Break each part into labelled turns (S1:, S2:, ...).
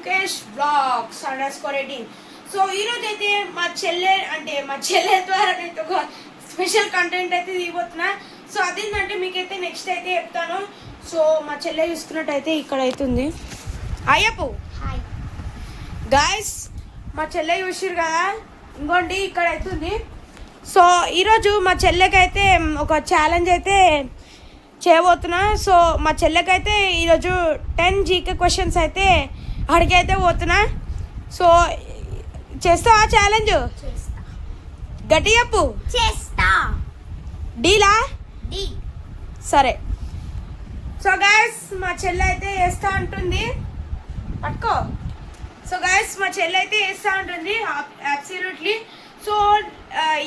S1: Mukesh blogs _18. So ఈరోజు అయితే మా చెల్లె ద్వారా అయితే ఒక స్పెషల్ కంటెంట్ అయితే తీయబోతున్నా. సో అదేంటంటే మీకైతే నెక్స్ట్ అయితే చెప్తాను. సో మా చెల్లె చూసుకున్నట్టయితే ఇక్కడ అవుతుంది. అయ్యప్పు
S2: హాయ్
S1: గాయస్, మా చెల్లె చూసిరు కదా, ఇంకోండి ఇక్కడ అవుతుంది. సో ఈరోజు మా చెల్లెకైతే ఒక ఛాలెంజ్ అయితే చేయబోతున్నా. సో మా చెల్లెకైతే ఈరోజు 10 జీకే క్వశ్చన్స్ అయితే అడిగైతే పోతున్నా. సో చేస్తావా ఛాలెంజ్?
S2: చేస్తా
S1: గట్టి చెప్పు.
S2: చేస్తా
S1: డీలా?
S2: డి
S1: సరే. సో గాయస్, మా చెల్లె అయితే వేస్తా ఉంటుంది. పట్టుకో. సో గాయస్, మా చెల్లె అయితే వేస్తా ఉంటుంది అబ్సల్యూట్లీ. సో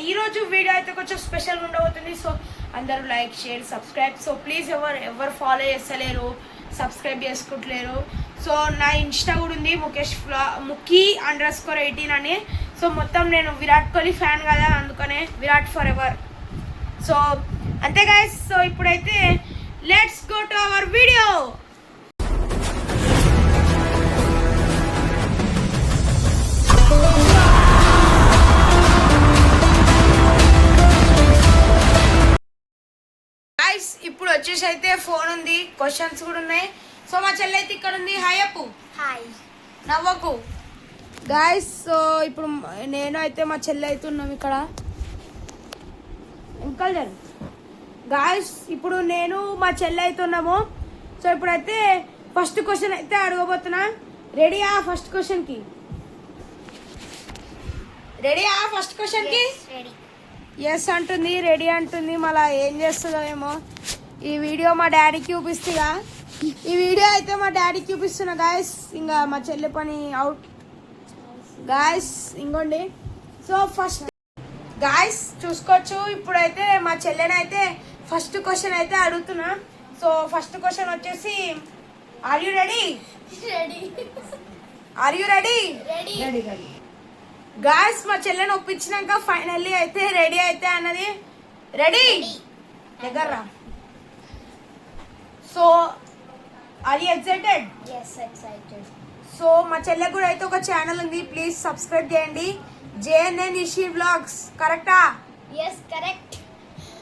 S1: ఈరోజు వీడియో అయితే కొంచెం స్పెషల్ ఉండబోతుంది. సో అందరూ like, share, subscribe. So please ఎవరు ఫాలో చేస్తలేరు, సబ్స్క్రైబ్ చేసుకుంటలేరు. సో నా ఇన్స్టా కూడా ఉంది, muki_18 అని. సో మొత్తం నేను విరాట్ కోహ్లీ ఫ్యాన్ కదా, అందుకనే విరాట్ ఫర్ ఎవర్. సో అంతే గైస్. సో ఇప్పుడైతే let's go to our video. ఇప్పుడు వచ్చేసి అయితే ఫోన్ ఉంది, క్వశ్చన్స్ కూడా ఉన్నాయి. సో మా చెల్లి అయితే ఇక్కడ ఉంది. హాయ్ అప్పు.
S2: Hi
S1: నవ్వకు guys. సో ఇప్పుడు నేను అయితే మా చెల్లి అయితే ఉన్నాం ఇక్కడ. ఇంకా గాయస్, ఇప్పుడు నేను మా చెల్లి అయితే ఉన్నాము. సో ఇప్పుడైతే ఫస్ట్ క్వశ్చన్ అయితే అడగబోతున్నా. రెడీయా ఫస్ట్ క్వశ్చన్కి? రెడీయా ఫస్ట్ క్వశ్చన్కి?
S2: రెడీ.
S1: ఎస్ అంటుంది, రెడీ అంటుంది. మళ్ళీ ఏం చేస్తుందో ఏమో. ఈ వీడియో మా డాడీకి చూపిస్తుగా. ఈ వీడియో అయితే మా డాడీకి చూపిస్తున్నా గాయస్. ఇంకా మా చెల్లి పని అవుట్ గాయస్. ఇంకోండి. సో ఫస్ట్ గాయస్ చూసుకోవచ్చు. ఇప్పుడైతే మా చెల్లెని అయితే ఫస్ట్ క్వశ్చన్ అయితే అడుగుతున్నా. సో ఫస్ట్ క్వశ్చన్ వచ్చేసి, are you ready?
S2: Ready.
S1: Are you ready?
S2: Ready.
S1: Ready ready guys, మా చెల్లెని ఒప్పించినాక ఫైనల్లీ అయితే రెడీ అయితే అన్నది. రెడీ దగ్గర. So are you excited?
S2: Yes excited.
S1: So మా చెల్లె కూడా అయితే ఒక ఛానల్ ఉంది, ప్లీజ్ సబ్స్క్రైబ్ చేయండి. JNN Ishi vlogs. కరెక్టా?
S2: Yes correct.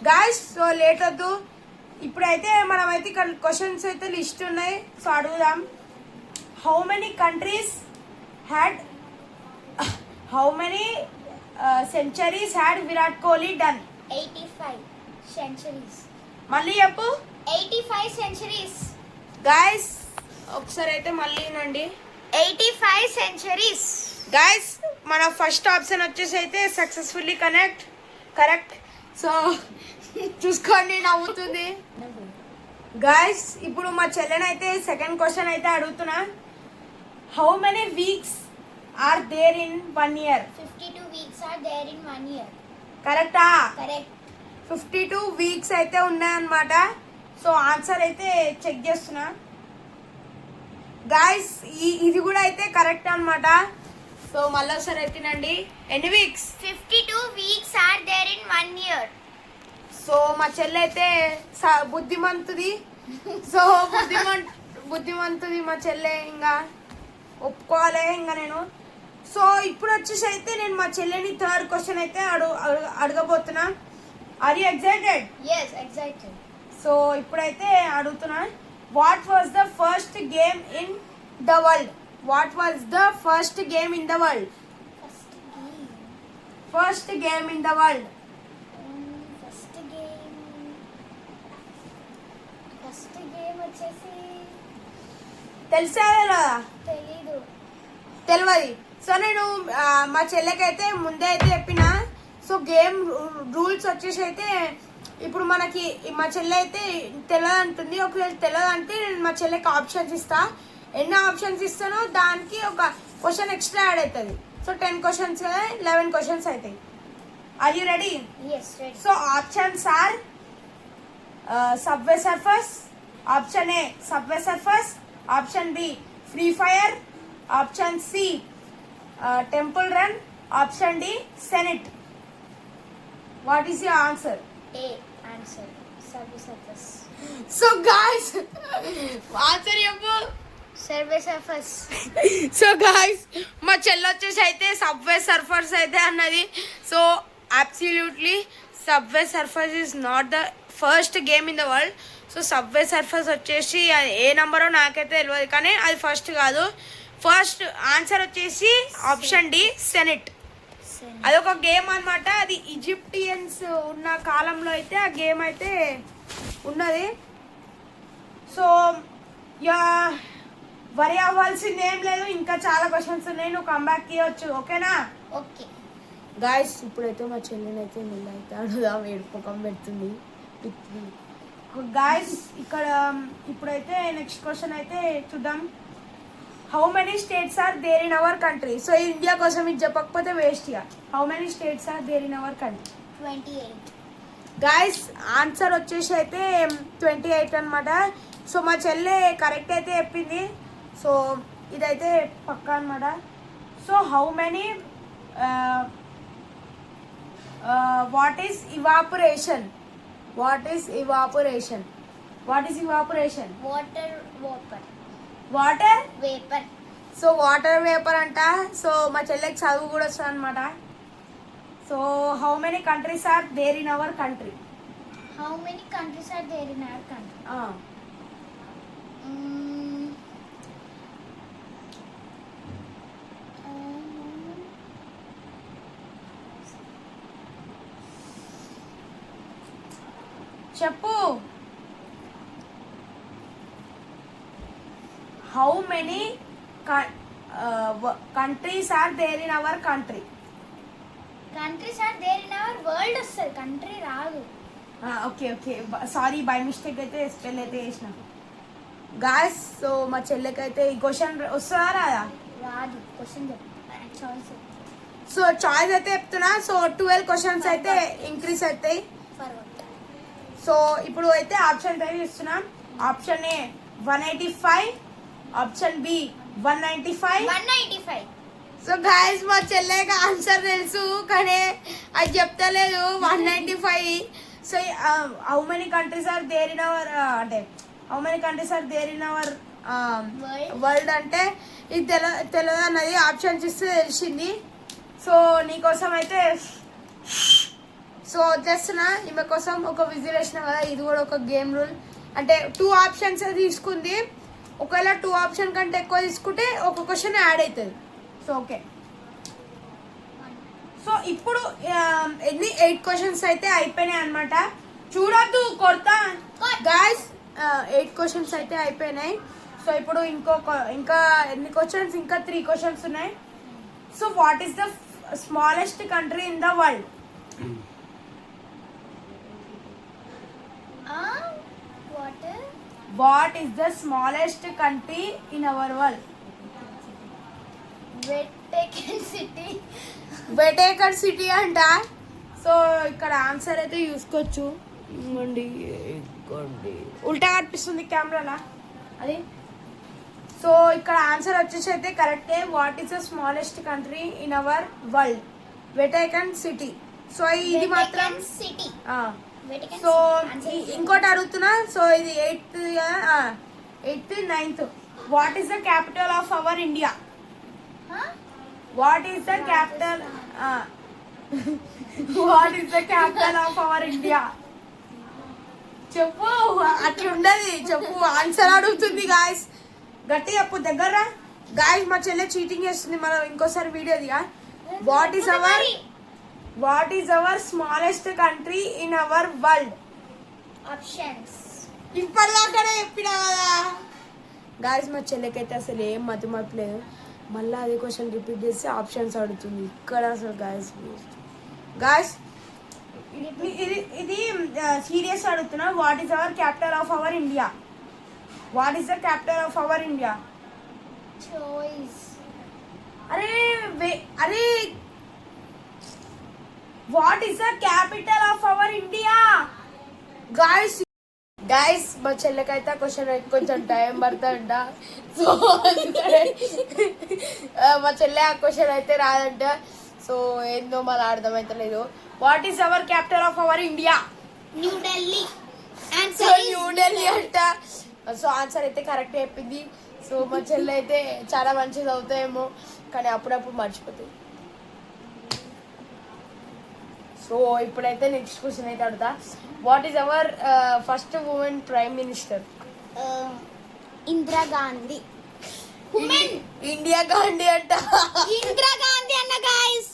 S1: Guys, so late వద్దు. ఇప్పుడైతే మనం అయితే ఇక్కడ క్వశ్చన్స్ అయితే లిస్ట్ ఉన్నాయి. సో అడుగుదాం. How many countries had How many centuries had Virat Kohli done?
S2: 85 centuries.
S1: మళ్ళీ చెప్పు.
S2: 85 centuries.
S1: గాయస్ ఒకసారి అయితే మళ్ళీ వినండి.
S2: 85 centuries.
S1: గాయస్, మన ఫస్ట్ ఆప్షన్ వచ్చేసి అయితే సక్సెస్ఫుల్లీ కరెక్ట్. సో చూసుకోండి, నవ్వుతుంది. గాయస్, ఇప్పుడు మా చెల్లెని అయితే సెకండ్ క్వశ్చన్ అయితే అడుగుతున్నా. How many weeks are there in 1 year?
S2: 52 weeks are there in 1 year.
S1: కరెక్టా?
S2: కరెక్ట్.
S1: 52 వీక్స్ అయితే ఉన్నాయన్నమాట. సో ఆన్సర్ అయితే చెక్ చేస్తున్నా. గాయస్, ఇది కూడా అయితే కరెక్ట్ అన్నమాట. సో మళ్ళీ ఒకసారి అయితేనండి. ఎన్ని weeks?
S2: 52 weeks are there in 1 year.
S1: So మా చెల్లి అయితే బుద్ధిమంతుది. సో బుద్ధిమంతుది మా చెల్లె. ఇంకా ఒప్పుకోవాలి ఇంకా నేను. సో ఇప్పుడు వచ్చేసి అయితే నేను మా చెల్లెని థర్డ్ క్వశ్చన్ అయితే అడగబోతున్నా. Are you excited?
S2: Yes excited.
S1: So ఇప్పుడైతే అడుగుతున్నా. What was the first game in the world? What was the first game in the world? First game in the world.
S2: First game వచ్చేసి
S1: తెలుసా?
S2: తెలీదు.
S1: తెలియదు. So నేను మా చెల్లెకైతే ముందే అయితే చెప్పిన. సో గేమ్ రూల్స్ వచ్చేసి అయితే ఇప్పుడు మనకి మా చెల్లె అయితే తెలియదు అంటుంది. ఒకవేళ తెలియదు అంటే నేను మా చెల్లెకి ఆప్షన్స్ ఇస్తా. ఎన్ని ఆప్షన్స్ ఇస్తానో దానికి ఒక క్వశ్చన్ ఎక్స్ట్రా యాడ్ అవుతుంది. సో 10 క్వశ్చన్స్ కదా, 11 క్వశ్చన్స్ అవుతాయి. Are you ready?
S2: Yes ready.
S1: So options are subway surfers. Option A subway surfers. Option B free fire. Option C temple run. Option D senet. What is your answer?
S2: A answer subway surfers.
S1: So guys answer చెప్పు.
S2: Survey surfers.
S1: So guys మా చెల్లి వచ్చేసి అయితే subway surfers అయితే అన్నది. So absolutely subway surfers is not the first game in the world. So subway Surfers వచ్చేసి అది ఏ నెంబరో నాకైతే తెలియదు, కానీ అది ఫస్ట్ కాదు. ఫస్ట్ ఆన్సర్ వచ్చేసి ఆప్షన్ డి, సెనెట్. అదొక గేమ్ అన్నమాట. అది ఈజిప్టియన్స్ ఉన్న కాలంలో అయితే ఆ గేమ్ అయితే ఉన్నది. సో యా వరి అవ్వాల్సింది ఏం లేదు, ఇంకా చాలా క్వశ్చన్స్ ఉన్నాయి, నువ్వు కంబ్యాక్ ఇవ్వచ్చు. ఓకేనా?
S2: ఓకే
S1: గాయస్ ఇప్పుడైతే మా చెల్లెని అయితే మళ్ళీ అయితే అడుగుదాం, ఏడుపుకం పెడుతుంది. గాయస్ ఇక్కడ ఇప్పుడైతే నెక్స్ట్ క్వశ్చన్ అయితే చూద్దాం. How many states are there in our country? So India కోసం ఇది చెప్పకపోతే వేస్ట్ ఇక. How many states are there in our country?
S2: 28.
S1: Guys answer వచ్చేసి అయితే 28 అనమాట. సో మా చెల్లె కరెక్ట్ అయితే చెప్పింది. సో ఇదైతే పక్కా అనమాట. So how many what is evaporation? What is evaporation? What is evaporation?
S2: Water vapour.
S1: Water
S2: vapour.
S1: So water vapour అంట. సో మా చెల్లెకి చదువు కూడా వస్తుంది అనమాట. So how many countries are there in our country?
S2: How many countries are there in our country?
S1: చెప్పు. How many countries are there in our country?
S2: Countries are there in our world వస్తుంది, country రాదు.
S1: Okay okay sorry, by mistake అయితే spell అయితే వేసిన. Guys so మా చెల్లెకైతే ఈ question వస్తుందా రాదా?
S2: రాదు. Question choice.
S1: సో చాయిస్ అయితే చెప్తున్నా. సో 12 క్వశ్చన్స్ అయితే ఇంక్రీజ్ అవుతాయి.
S2: ఫార్వర్డ్.
S1: సో ఇప్పుడు అయితే ఆప్షన్ అయితే ఇస్తున్నాం. Option A 185, option B 195.
S2: 195.
S1: So guys మా చెల్లెకి ఆన్సర్ తెలుసు కానీ అది చెప్తలేదు. 195. So how many countries are there in our అంటే how many countries are there in our world అంటే ఇది తెలియదు అన్నది. ఆప్షన్స్ ఇస్తే తెలిసింది. సో నీకోసం అయితే సో వచ్చేస్తున్నా. ఈమె కోసం ఒక విజిల్ వేసిన కదా, ఇది కూడా ఒక గేమ్ రూల్. అంటే 2 ఆప్షన్స్ తీసుకుంది. ఒకవేళ 2 ఆప్షన్ కంటే ఎక్కువ తీసుకుంటే ఒక క్వశ్చన్ యాడ్ అవుతుంది. So okay. సో ఇప్పుడు ఎన్ని 8 క్వశ్చన్స్ అయితే అయిపోయినాయి అనమాట. చూడొద్దు కొడతా గాయస్. 8 క్వశ్చన్స్ అయితే అయిపోయినాయి. సో ఇప్పుడు ఇంకా ఎన్ని క్వశ్చన్స్? ఇంకా 3 క్వశ్చన్స్ ఉన్నాయి. So what is the smallest country in the world?
S2: Water.
S1: What is the smallest country in our world?
S2: Vatican city.
S1: Vatican city అంట. సో ఇక్కడ ఆన్సర్ అయితే చూసుకోవచ్చు. ఇవ్వండి ఉల్టా కనిపిస్తుంది కెమెరాలా అది. సో ఇక్కడ ఆన్సర్ వచ్చేసి అయితే కరెక్టే. What is the smallest country in our world? Vatican city. So ఇది మాత్రం
S2: సిటీ.
S1: సో ఇంకోటి అడుగుతున్నా. సో ఇది 8th 9th. What is the capital of our India? What is the capital? What is the capital of our India? చెప్పు. అట్లా ఉండదు, చెప్పు. Answer అడుగుతుంది గాయస్. గట్టి చెప్పు. దగ్గర గాయస్ మా చెల్లె చీటింగ్ చేస్తుంది. మనం ఇంకోసారి వీడియో దిగా. What is our smallest country in our world?
S2: Options
S1: ఇప్పటిదాకానే చెప్పినా కదా గాయస్. మా చెల్లెకైతే అసలు ఏం మతి లేదు. మళ్ళీ అదే క్వశ్చన్ రిపీట్ చేసి ఆప్షన్స్ అడుగుతుంది. ఇక్కడ అసలు గాయస్ ఇది సీరియస్ అడుగుతున్నా. What is our capital of our India? What is the capital of our India?
S2: Choice.
S1: అరే what is the capital of our India? Guys మా చెల్లెకైతే క్వశ్చన్ కొంచెం టైం పడుతుందంట. సో మా చెల్లె ఆ క్వశ్చన్ అయితే రాదంట. సో ఏందో మన అర్థమైతలేదు. What is our capital of our India?
S2: New Delhi.
S1: So New Delhi అంట. సో ఆన్సర్ అయితే కరెక్ట్ చెప్పింది. సో మా చెల్లి అయితే చాలా మంచిగా చదువుతాయేమో కానీ అప్పుడప్పుడు మర్చిపోతుంది. సో ఇప్పుడైతే నెక్స్ట్ క్వశ్చన్ అయితే అడుగుతా. What is hour first women prime minister?
S2: Indira Gandhi. Women
S1: India Gandhi అంట.
S2: ఇందిరా గాంధీ అన్న గాయస్.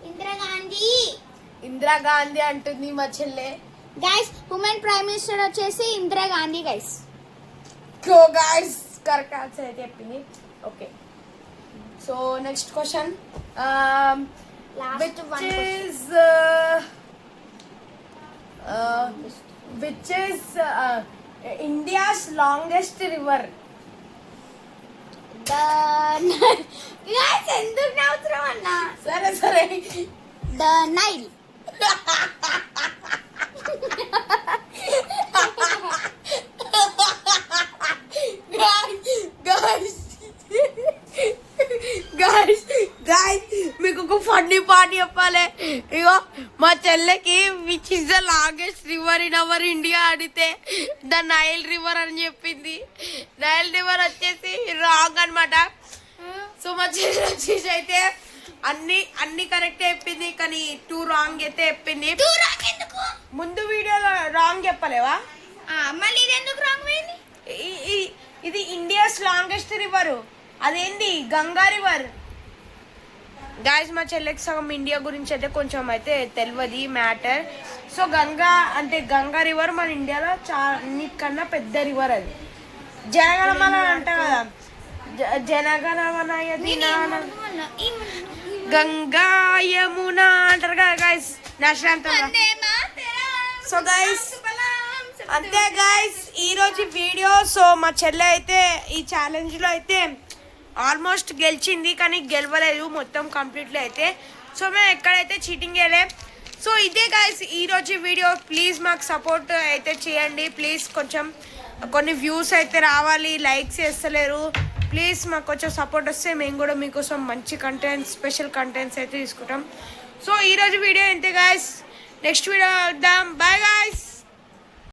S2: ఇందిరా గాంధీ.
S1: ఇందిరా గాంధీ అంటుంది మా చెల్లె.
S2: గైస్ ఉమెన్ ప్రైమ్ మినిస్టర్ వచ్చేసి Indira Gandhi guys.
S1: Go guys, correct answer అయితే చెప్పింది. Okay, so next question. Which is India's longest river?
S2: Guys ఎందుకు నవ్వుతున్నావు అన్న?
S1: సరే సరే,
S2: ద నైల్.
S1: మీకు ఒక ఫన్నీ పాట చెప్పాలి. ఇగో మా చెల్లెకి which is the longest river in our India అడిగితే ద నైల్ రివర్ అని చెప్పింది. నైల్ రివర్ వచ్చేసి రాంగ్ అనమాట. సో మా చెల్లి వచ్చేసి అయితే అన్ని కరెక్ట్ చెప్పింది కానీ 2 రాంగ్ అయితే చెప్పింది. ముందు వీడియోలో రాంగ్ చెప్పలేవా?
S2: మళ్ళీ ఇది ఎందుకు రాంగ్ పోయింది?
S1: ఇది ఇండియాస్ లాంగెస్ట్ రివర్, అదేంటి గంగా రివర్. గాయస్ మా చెల్లెకి సగం ఇండియా గురించి అయితే కొంచెం అయితే తెలియదు మ్యాటర్. సో గంగా రివర్ మన ఇండియాలో అన్నిటికన్నా పెద్ద రివర్. అది జనగణమన అంట కదా, జనగణమన గంగా యమున అంటారు కదా guys national anthem. So guys అంతే గైస్ ఈరోజు వీడియో. సో మా చెల్లె అయితే ఈ ఛాలెంజ్లో అయితే ఆల్మోస్ట్ గెలిచింది కానీ గెలవలేదు మొత్తం కంప్లీట్లీ అయితే. సో మేము ఎక్కడైతే చీటింగ్ చేయలేం. సో ఇదే గైస్ ఈరోజు వీడియో. ప్లీజ్ మాకు సపోర్ట్ అయితే చేయండి ప్లీజ్. కొంచెం కొన్ని వ్యూస్ అయితే రావాలి, లైక్స్ చేస్తలేరు. ప్లీజ్ మాకు కొంచెం సపోర్ట్ వస్తే మేము కూడా మీకోసం మంచి కంటెంట్స్, స్పెషల్ కంటెంట్స్ అయితే తీసుకుంటాం. సో ఈరోజు వీడియో అంతే గైస్. నెక్స్ట్ వీడియో వద్దాం. Bye guys.